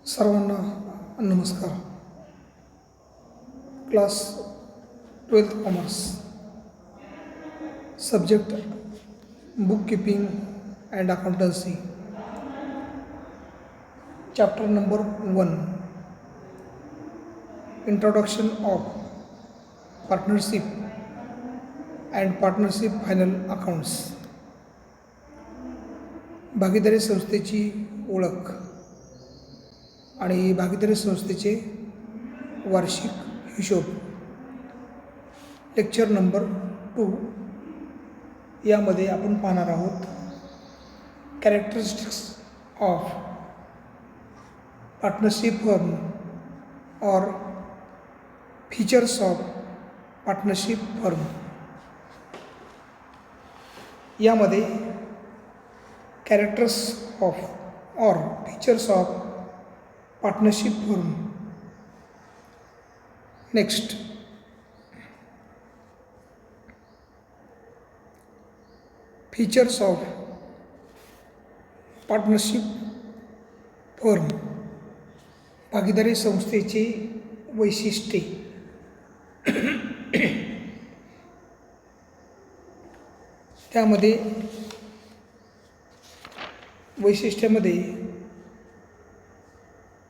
सर्वांना नमस्कार. Class 12th commerce, subject book keeping and accountancy, chapter number 1, introduction of partnership and partnership final accounts. भागीदारी संस्थेची ओळख आणि भागीदारी संस्थेचे वार्षिक हिशोब. लेक्चर नंबर 2 यामध्ये आपण पाहणार आहोत कॅरेक्टरिस्टिक्स ऑफ पार्टनरशिप फर्म और फीचर्स ऑफ पार्टनरशिप फर्म. यामध्ये कॅरेक्टर्स ऑफ और features of partnership firm. Next, features of partnership firm, भागीदारी संस्थेची वैशिष्ट्ये. त्यामध्ये वैशिष्ट्यामध्ये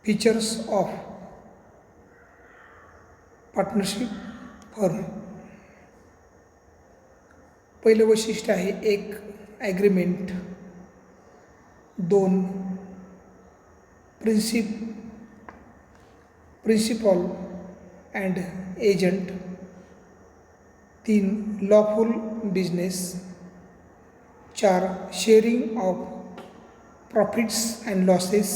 फीचर्स ऑफ पार्टनरशिप फर्म. पहिलं वैशिष्ट्य आहे एक agreement, 2 principal and agent, 3 lawful business, 4 sharing of profits and losses,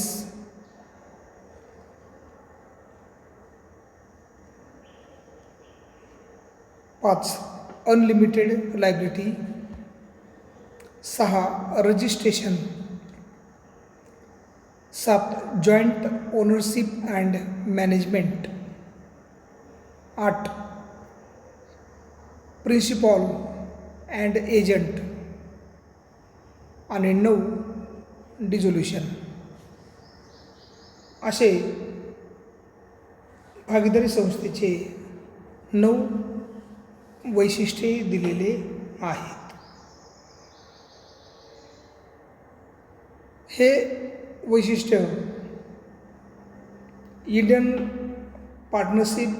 5 unlimited liability, 6 registration, 7 joint ownership and management, 8 principal and agent आणि 9 डिझोल्युशन. असे भागीदारी संस्थेचे 9 वैशिष्ट्ये दिलेले आहेत. हे वैशिष्ट्य Indian partnership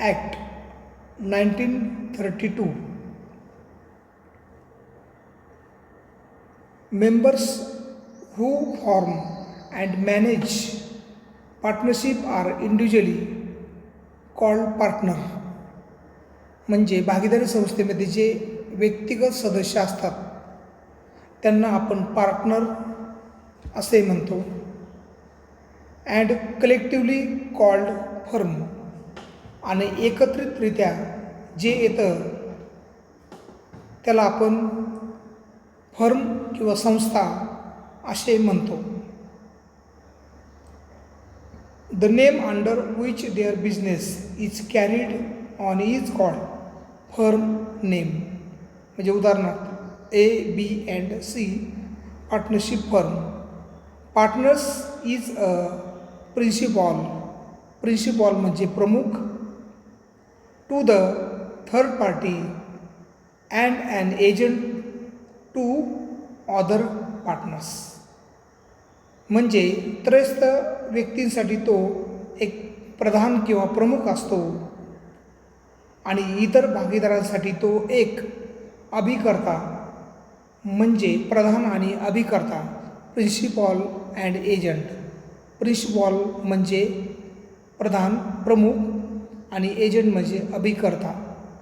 act 1932 members who form and manage partnership are individually called partner. म्हणजे भागीदारी संस्थेमध्ये जे व्यक्तिगत सदस्य असतात त्यांना आपण पार्टनर असे म्हणतो. अँड कलेक्टिवली कॉल्ड फर्म, आणि एकत्रितरित्या जे येतं त्याला आपण फर्म किंवा संस्था असे म्हणतो. The name under which their business is carried on is called firm name. म्हणजे उदाहरणार्थ A, B&C partnership firm. Partners is a principal म्हणजे प्रमुख, to the third party and an agent to other partners. म्हणजे त्रयस्थ व्यक्तींसाठी तो एक प्रधान किंवा प्रमुख असतो आणि इतर भागीदारांसाठी तो एक अभिकर्ता म्हणजे प्रधान आणि अभिकर्ता. Principal and agent. प्रिन्सिपॉल म्हणजे प्रधान प्रमुख आणि एजंट म्हणजे अभिकर्ता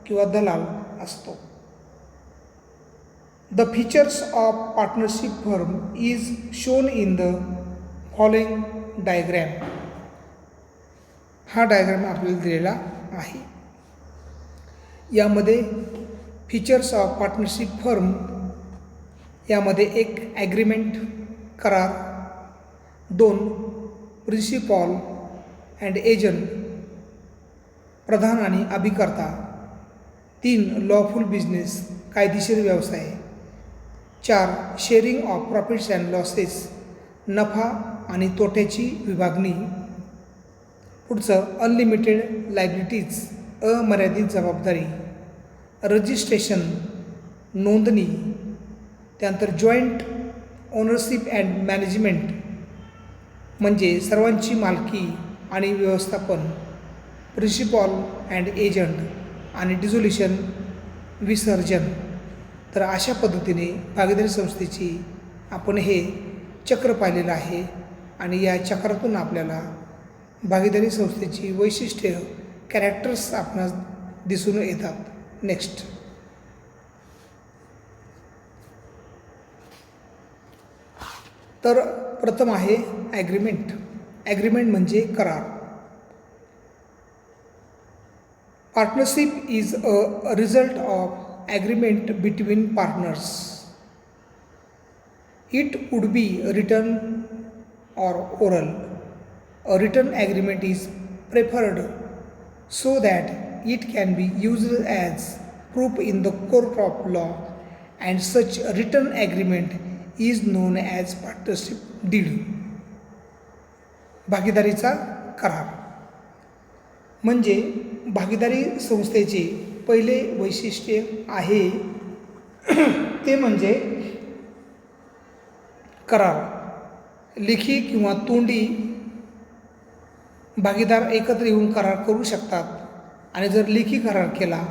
किंवा दलाल असतो. The features of partnership firm is shown in the following diagram. हा डायग्राम आपल्याला दिलेला आहे. यामध्ये फीचर्स ऑफ पार्टनरशिप फर्म यामध्ये एक ॲग्रीमेंट करार, 2 प्रिन्सिपॉल अँड एजंट प्रधान आणि अभिकर्ता, 3 लॉफुल बिझनेस कायदेशीर व्यवसाय, 4 sharing of profits and losses, नफा आणि तोट्याची विभागणी. पुढचं अनलिमिटेड लायबिलिटीज, अमर्यादित जबाबदारी. रजिस्ट्रेशन, नोंदणी. त्यानंतर जॉईंट ओनरशिप अँड मॅनेजमेंट म्हणजे सर्वांची मालकी आणि व्यवस्थापन. प्रिन्सिपॉल अँड एजंट आणि डिझोल्युशन, विसर्जन. तर अशा पद्धतीने भागीदारी संस्थेची आपण हे चक्र पाहिलेलं आहे आणि या चक्रातून आपल्याला भागीदारी संस्थेची वैशिष्ट्य, कॅरेक्टर्स आपणास दिसून येतात. नेक्स्ट, तर प्रथम आहे ॲग्रीमेंट. ॲग्रीमेंट म्हणजे करार. Partnership is a result of agreement between partners. It would be written or oral. A written agreement is preferred so that it can be used as proof in the court of law, and such a written agreement is known as partnership deed. भागीदारीचा करार म्हणजे भागीदारी संस्थेचे पहिले वैशिष्ट्य आहे ते म्हणजे करार. लेखी किंवा तोंडी भागीदार एकत्र येऊन करार करू शकतात आणि जर लेखी करार केला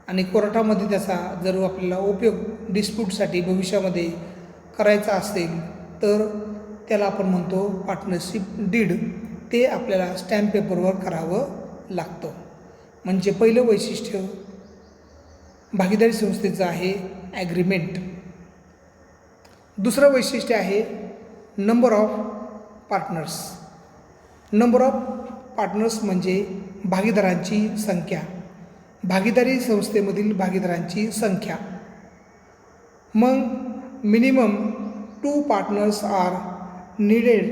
आणि कोर्टामध्ये त्याचा जर आपल्याला उपयोग डिस्प्यूटसाठी भविष्यामध्ये करायचा असेल तर त्याला आपण म्हणतो पार्टनरशिप डीड. ते आपल्याला स्टॅम्प पेपरवर करावं लागतं. म्हणजे पहिलं वैशिष्ट्य भागीदारी संस्थेचं आहे ॲग्रीमेंट. दुसरं वैशिष्ट्य आहे number of partners. Number of partners म्हणजे भागीदारांची संख्या, भागीदारी संस्थेमधील भागीदारांची संख्या. मग minimum 2 partners are needed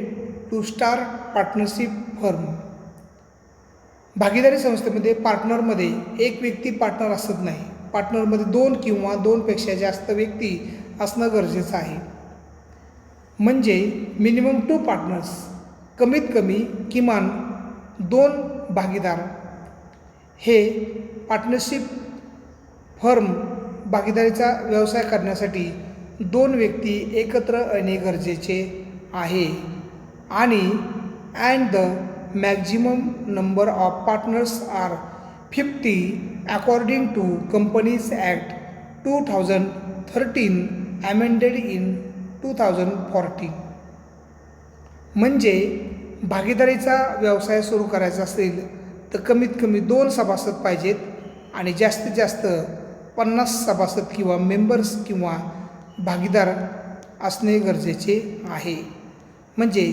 to start partnership firm. भागीदारी संस्थेमध्ये पार्टनरमध्ये एक व्यक्ती पार्टनर असत नाही. पार्टनरमध्ये 2 किंवा 2पेक्षा जास्त व्यक्ती असणं गरजेचं आहे. म्हणजे मिनिमम 2 पार्टनर्स, कमीत कमी किमान 2 भागीदार हे पार्टनरशिप फर्म भागीदारीचा व्यवसाय करण्यासाठी 2 व्यक्ती एकत्र येणे गरजेचे आहे. आणि and the maximum number of partners are 50 according to companies act 2013 amended in 2014. म्हणजे भागीदारीचा व्यवसाय सुरू करायचा असेल तर कमीत कमी 2 सभासद पाहिजेत आणि जास्तीत जास्त 50 सभासद किंवा मेंबर्स किंवा भागीदार असणे गरजेचे आहे. म्हणजे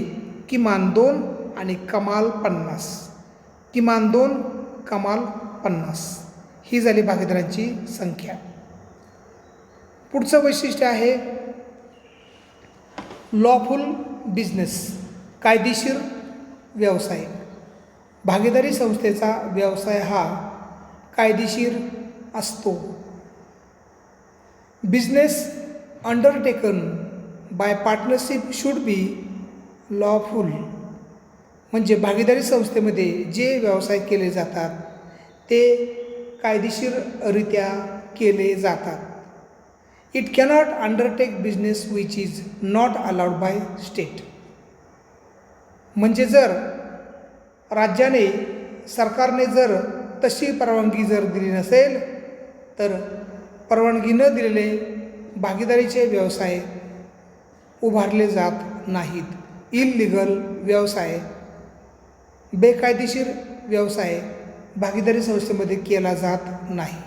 किमान 2 आणि कमाल 50. किमान 2 कमाल 50 ही झाली भागीदारांची संख्या. पुढचं वैशिष्ट्य आहे लॉफुल बिझनेस, कायदेशीर व्यवसाय. भागीदारी संस्थेचा व्यवसाय हा कायदेशीर असतो. Business undertaken by partnership should be lawful. म्हणजे भागीदारी संस्थेमध्ये जे व्यवसाय केले जातात ते कायदेशीररित्या केले जातात. It cannot undertake business which is not allowed by state. म्हणजे जर राज्याने, सरकारने जर तशी परवानगी जर दिली नसेल तर परवानगी न दिलेले भागीदारीचे व्यवसाय उभारले जात नाहीत. इल्लीगल व्यवसाय, बेकायदेशीर व्यवसाय भागीदारी संस्थेमध्ये केला जात नाही.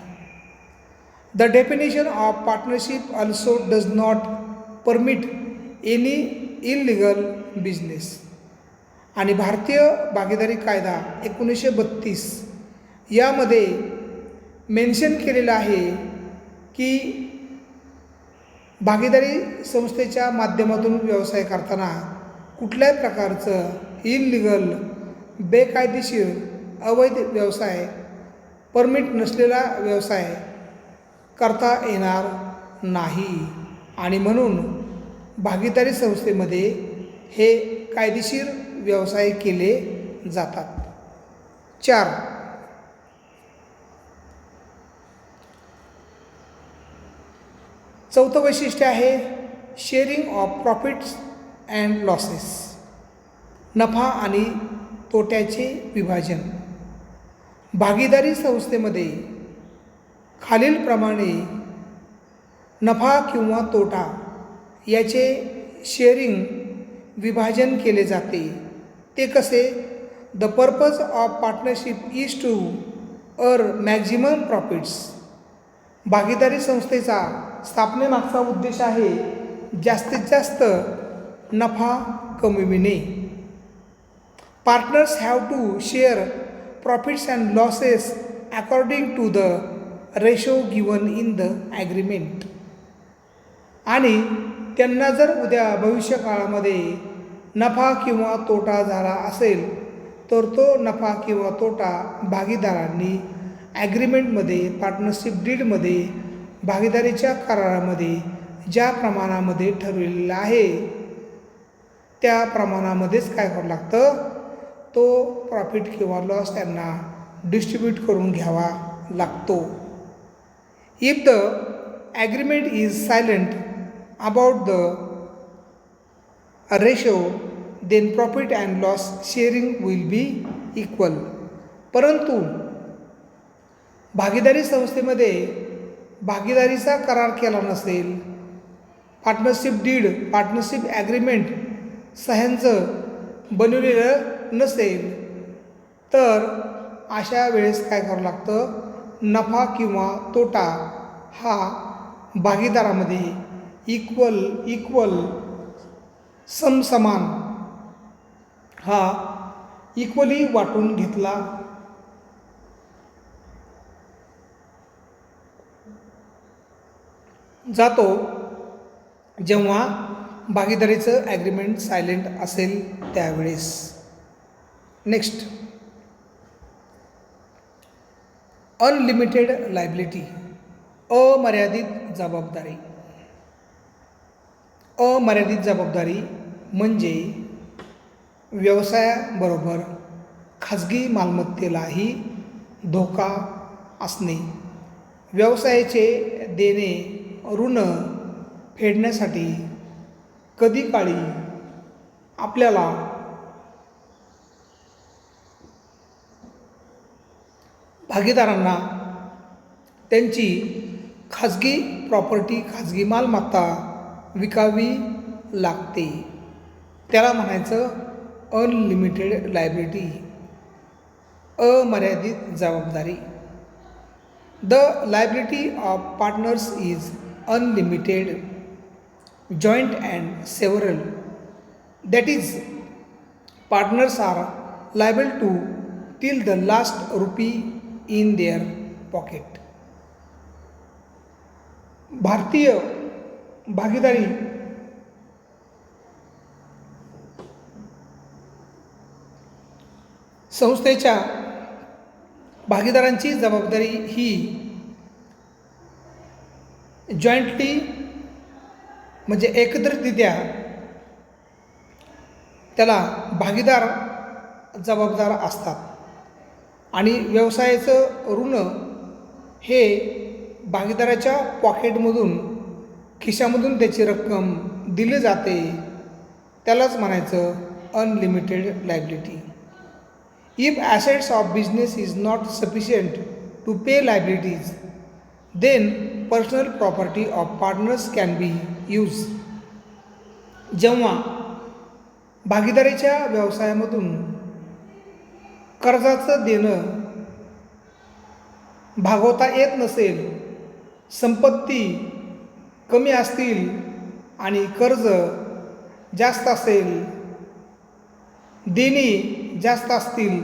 The definition of partnership also does not permit any illegal business. आणि भारतीय भागीदारी कायदा 1932 यामध्ये मेन्शन केलेलं आहे की भागीदारी संस्थेच्या माध्यमातून व्यवसाय करताना कुठल्याही प्रकारचं इल्लीगल, बेकायदेशीर, अवैध व्यवसाय, परमिट नसलेला व्यवसाय करता येणार नाही. आणि म्हणून भागीदारी संस्थेमध्ये हे कायदेशीर व्यवसाय केले जातात. 4. चौथं वैशिष्ट्य आहे sharing of profits and losses. नफा आणि तोट्याचे विभाजन. भागीदारी संस्थेमध्ये खालीलप्रमाणे नफा किंवा तोटा याचे शेअरिंग विभाजन केले जाते. ते कसे? The purpose of partnership is to earn maximum profits. भागीदारी संस्थेचा स्थापनेमागचा उद्देश आहे जास्तीत जास्त नफा कमविणे. Partners have to share profits and losses according to the ratio given in the agreement. आणि त्यांना जर उद्या भविष्यकाळामध्ये नफा किंवा तोटा झाला असेल तर तो नफा किंवा तोटा भागीदारांनी ॲग्रीमेंटमध्ये, पार्टनरशिप डीडमध्ये, भागीदारीच्या करारामध्ये ज्या प्रमाणामध्ये ठरवलेलं आहे त्या प्रमाणामध्येच काय करावं लागतं, तो प्रॉफिट किंवा लॉस त्यांना डिस्ट्रीब्यूट करून घ्यावा लागतो. If the agreement is silent about the ratio then profit and loss sharing will be equal. परंतु भागीदारी संस्थेमध्ये भागीदारीचा करार केला नसेल, पार्टनरशिप डीड, पार्टनरशिप ॲग्रीमेंट सह्यांचं बनवलेलं नसेल तर अशा वेळेस काय करावं लागतं, नफा किंवा तोटा हा भागीदारामध्ये इक्वल समसमान हा इक्वली वाटून घेतला जातो जेव्हा भागीदारीचं ॲग्रीमेंट सायलेंट असेल त्यावेळेस. Next, unlimited liability. अमर्यादित जबाबदारी. अमर्यादित जबाबदारी म्हणजे व्यवसायाबरोबर खाजगी मालमत्तेलाही धोका असणे. व्यवसायाचे देणे ऋण फेडण्यासाठी कधीकाळी आपल्याला भागीदारांना त्यांची खाजगी प्रॉपर्टी, खाजगी मालमत्ता विकावी लागते. त्याला म्हणायचं अनलिमिटेड लायबिलिटी, अमर्यादित जबाबदारी. The liability of partners is unlimited, joint and several. That is partners are liable to till the last rupee in their pocket. भारतीय भागीदारी संस्थेच्या भागीदारांची जबाबदारी ही जॉईंटली म्हणजे एकत्रितरित्या त्याला भागीदार जबाबदार असतात आणि व्यवसायाचं ऋण हे भागीदाराच्या पॉकेटमधून, खिशामधून त्याची रक्कम दिली जाते. त्यालाच म्हणायचं unlimited liability. If assets of business is not sufficient to pay liabilities then personal property of partners can be use. जेव्हा भागीदारीच्या व्यवसायामधून कर्जाचं देणं भागवता येत नसेल, संपत्ती कमी असतील आणि कर्ज जास्त असेल, देणी जास्त असतील,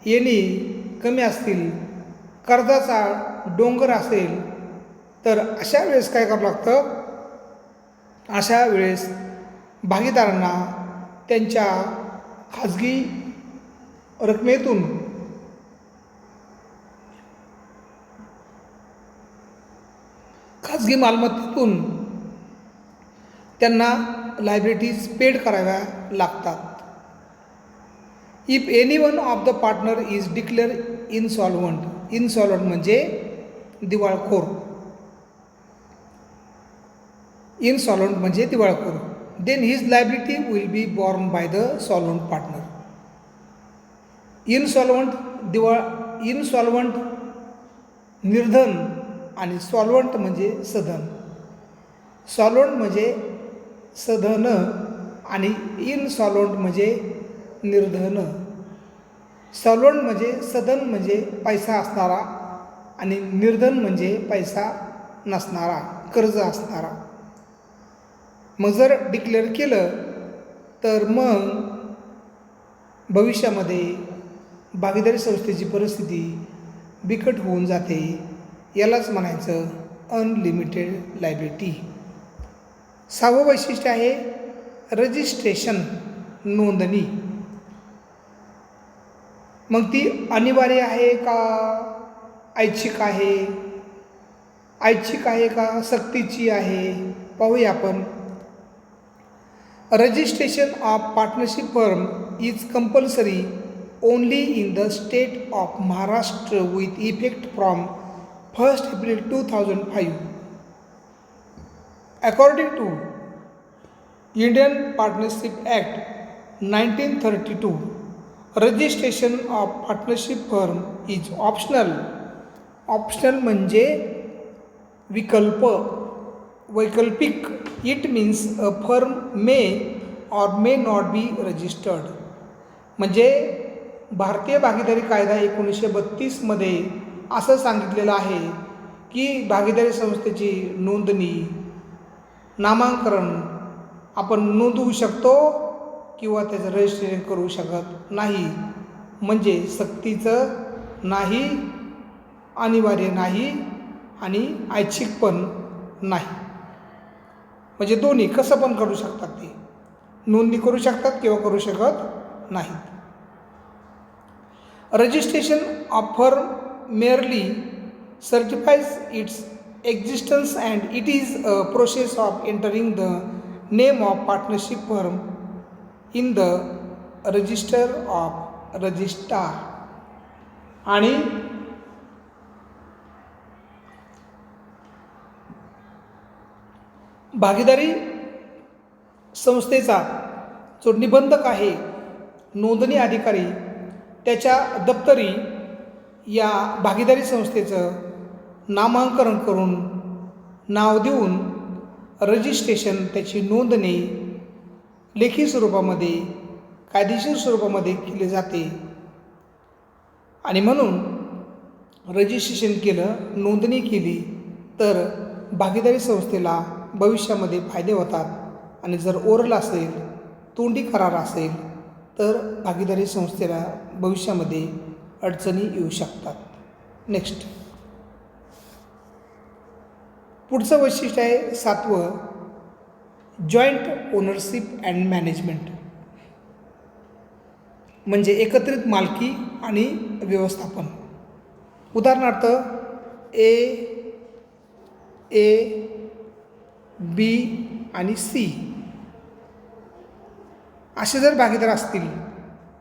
येणी कमी असतील, कर्जाचा डोंगर असेल तर अशा वेळेस काय करावं लागतं, अशा वेळेस भागीदारांना त्यांच्या खाजगी रकमेतून खाजगी मालमत्तेतून त्यांना लायबिलिटीज पेड कराव्या लागतात. If any one of the partner is declare insolvent म्हणजे दिवाळखोर. इनसॉल्वंट म्हणजे दिवाळखोर. Then his liability will be borne by the solvent partner. Insolvent निर्धन आणि सॉल्वंट म्हणजे सधन. सॉल्वंट म्हणजे सधन आणि इनसॉल्वंट म्हणजे निर्धन. सॉल्वंट म्हणजे सधन म्हणजे पैसा असणारा आणि निर्धन म्हणजे पैसा नसणारा, कर्ज असणारा. मग जर डिक्लेअर केलं तर मग भविष्यामध्ये भागीदारी संस्थेची परिस्थिती बिकट होऊन जाते. यालाच म्हणायचं अनलिमिटेड लायबिलिटी. 6वं वैशिष्ट्य आहे रजिस्ट्रेशन, नोंदणी. मग ती अनिवार्य आहे का ऐच्छिक आहे? ऐच्छिक आहे का सक्तीची आहे? पाहूया आपण. Registration of partnership firm is compulsory only in the state of Maharashtra with effect from 1 April 2005. According to Indian Partnership Act 1932, registration of partnership firm is optional. Optional म्हणजे वैकल्पिक. It means a firm may or may not be registered. म्हणजे भारतीय भागीदारी कायदा 1932 मध्ये असं सांगितलेलं आहे की भागीदारी संस्थेची नोंदणी, नामांकन आपण नोंदवू शकतो किंवा त्याचं रजिस्ट्रेशन करू शकत नाही. म्हणजे सक्तीचं नाही, अनिवार्य नाही आणि ऐच्छिक पण नाही. म्हणजे दोन्ही कसं पण करू शकतात. ते नोंदणी करू शकतात किंवा करू शकत नाहीत. Registration of firm merely certifies its existence and it is a process of entering the name of partnership firm in the register of registrar. आणि भागीदारी संस्थेचा जो निबंधक आहे, नोंदणी अधिकारी, त्याच्या दप्तरी या भागीदारी संस्थेचं नामांकन करून नाव देऊन रजिस्ट्रेशन, त्याची नोंदणी लेखी स्वरूपामध्ये, कायदेशीर स्वरूपामध्ये केले जाते. आणि म्हणून रजिस्ट्रेशन केलं, नोंदणी केली तर भागीदारी संस्थेला भविष्यामध्ये फायदे होतात. आणि जर ओरल असेल, तोंडी करार असेल तर भागीदारी संस्थेला भविष्यामध्ये अडचणी येऊ शकतात. नेक्स्ट, पुढचं वैशिष्ट्य आहे 7वं, जॉईंट ओनरशिप अँड मॅनेजमेंट. म्हणजे एकत्रित मालकी आणि व्यवस्थापन. उदाहरणार्थ ए, बी आणि सी असे जर भागीदार असतील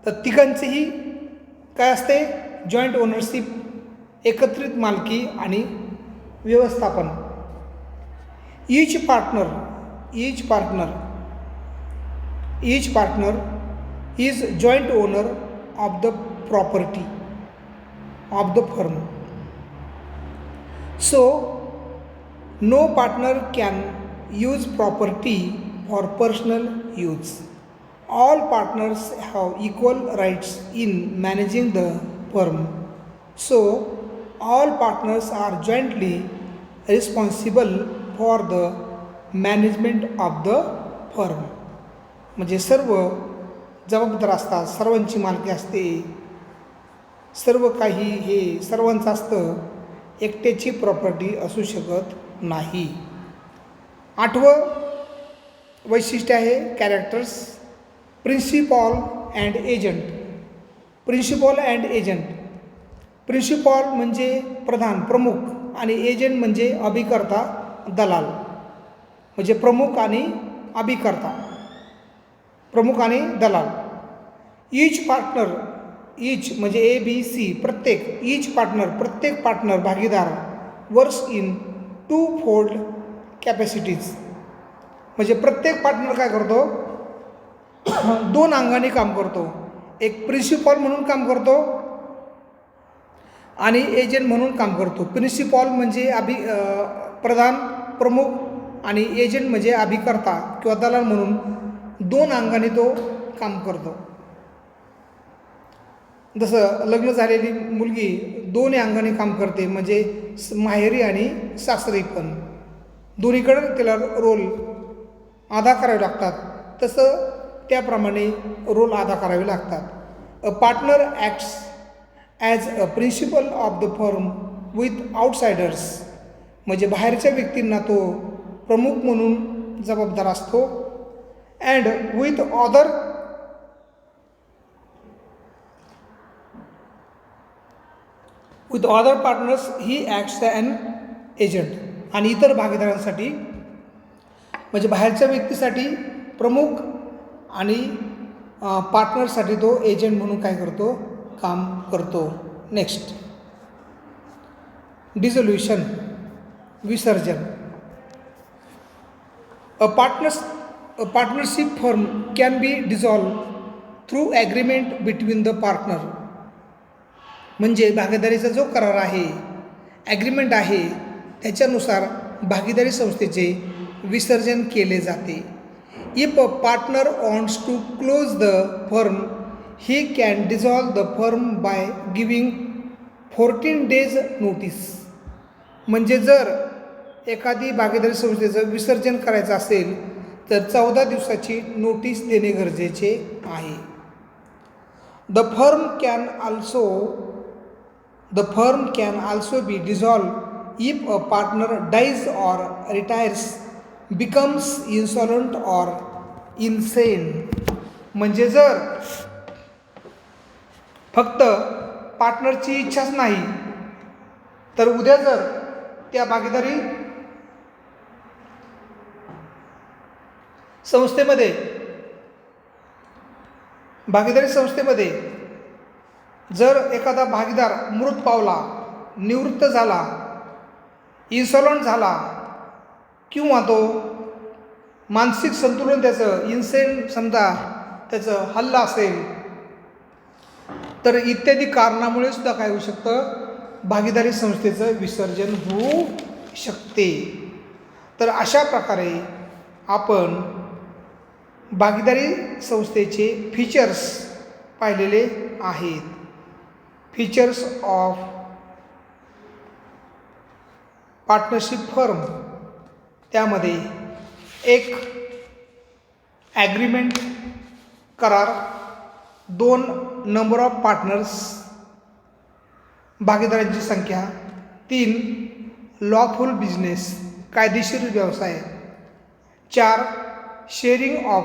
तर तिघांचेही काय असते? जॉईंट ओनरशिप, एकत्रित मालकी आणि व्यवस्थापन. Each partner is joint owner of the property of the firm. So no partner can use property for personal use. All partners have equal rights in managing the firm. So, all partners are jointly responsible for the management of the firm. म्हणजे सर्व जबाबदार असतात, सर्वांची मालकी असते, सर्व काही हे सर्वांचं असतं. एकट्याची प्रॉपर्टी असू शकत नाही. 8वं वैशिष्ट्य आहे characters, principal and agent. Principal म्हणजे प्रधान, प्रमुख, आणि एजंट म्हणजे अभिकर्ता, दलाल. म्हणजे प्रमुख आणि अभिकर्ता. प्रमुख आणि दलाल. ईच पार्टनर, ईच म्हणजे ABC, प्रत्येक पार्टनर भागीदार वर्क्स इन 2 फोल्ड कॅपॅसिटीज. म्हणजे प्रत्येक पार्टनर काय करतो, 2 अंगाने काम करतो. एक प्रिन्सिपॉल म्हणून काम करतो आणि एजंट म्हणून काम करतो. प्रिन्सिपॉल म्हणजे प्रधान प्रमुख आणि एजंट म्हणजे अभिकर्ता किंवा दलाल म्हणून 2 अंगाने तो काम करतो. जसं लग्न झालेली मुलगी 2 अंगाने काम करते, म्हणजे माहेरी आणि सासरी पण दोन्हीकडे तिला रोल अदा करावे लागतात. तसं त्याप्रमाणे रोल अदा करावे लागतात. A partner acts as a principal of the firm with outsiders. म्हणजे बाहेरच्या व्यक्तींना तो प्रमुख म्हणून जबाबदार असतो. And with other partners he acts an agent. आणि इतर भागीदारांसाठी म्हणजे बाहेरच्या व्यक्तीसाठी प्रमुख आणि पार्टनरसाठी तो एजंट म्हणून काय करतो, काम करतो. नेक्स्ट, डिझोल्युशन, विसर्जन. A partnership firm can be dissolve through agreement between the partner. म्हणजे भागीदारीचा जो करार आहे, ॲग्रीमेंट आहे, त्याच्यानुसार भागीदारी संस्थेचे विसर्जन केले जाते. If a partner wants to close the firm he can dissolve the firm by giving 14 days notice. म्हणजे जर एखादी भागीदारी संस्थेचं विसर्जन करायचं असेल तर 14 दिवसाची नोटीस देणे गरजेचे आहे. The firm can also be dissolve if a partner dies or retires, becomes insolvent or insane. म्हणजे जर फक्त पार्टनरची इच्छाच नाही तर उद्या जर त्या भागीदारी संस्थेमध्ये जर एखादा भागीदार मृत पावला, निवृत्त झाला, इन्सॉलंट झाला किंवा तो मानसिक संतुलन त्याचं इन्सेन समजा त्याचं हल्ला असेल तर इत्यादी कारणामुळे सुद्धा काय होऊ शकतं, भागीदारी संस्थेचं विसर्जन होऊ शकते. तर अशा प्रकारे आपण भागीदारी संस्थेचे फीचर्स पाहिलेले आहेत. Features of partnership firm. त्यामध्ये एक ॲग्रीमेंट, करार. 2 नंबर ऑफ पार्टनर्स, भागीदारांची संख्या. 3 लॉफुल बिझनेस, कायदेशीर व्यवसाय. 4 sharing of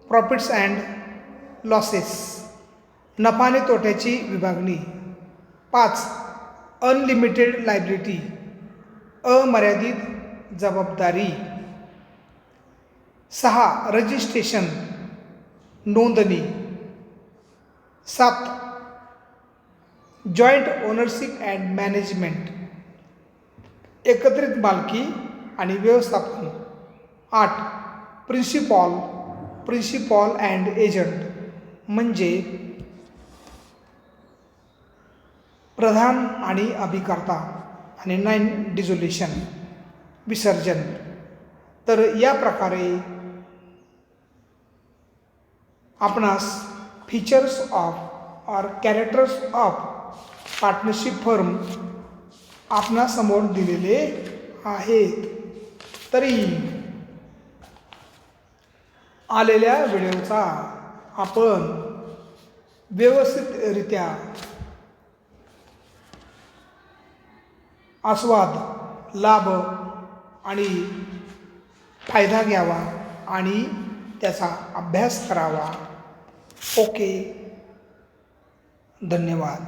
profits and losses, नफा आणि तोट्याची विभागणी. 5 अनलिमिटेड लायबिलिटी, अमर्यादित जबाबदारी. 6 रजिस्ट्रेशन, नोंदणी. 7 जॉईंट ओनरशिप अँड मॅनेजमेंट, एकत्रित मालकी आणि व्यवस्थापन. 8 प्रिन्सिपॉल अँड एजंट, म्हणजे प्रधान आणि अभिकर्ता. आणि 9 डिझोल्युशन, विसर्जन. तर या प्रकारे आपणास features of or characters of partnership firm आपणासमोर दिलेले आहेत. तरी आलेल्या व्हिडिओचा आपण व्यवस्थितरित्या आस्वाद, लाभ आणि फायदा घ्यावा आणि त्याचा अभ्यास करावा. ओके, धन्यवाद.